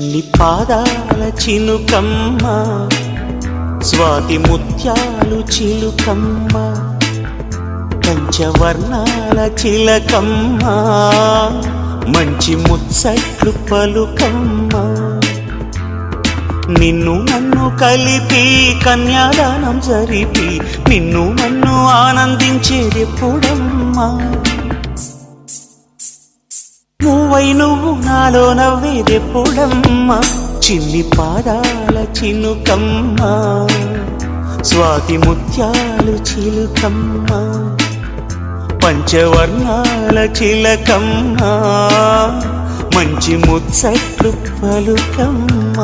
చిన్ని పాదాల చినుకమ్మ స్వాతి ముత్యాలు చిలుకమ్మ పంచవర్ణాల చిలకమ్మ మంచి ముచ్చట్లు పలుకమ్మ నిన్ను నన్ను కలిపి కన్యాదానం జరిపి నిన్ను నన్ను ఆనందించేదెప్పుడమ్మా నువ్వై నువ్వు నాలో నవ్వేదెప్పుడమ్మా చిన్ని పాదాల చినుకమ్మ స్వాతి ముత్యాలు చిలుకమ్మ పంచవర్ణాల చిలకమ్మ మంచి ముచ్చట్లు పలుకమ్మ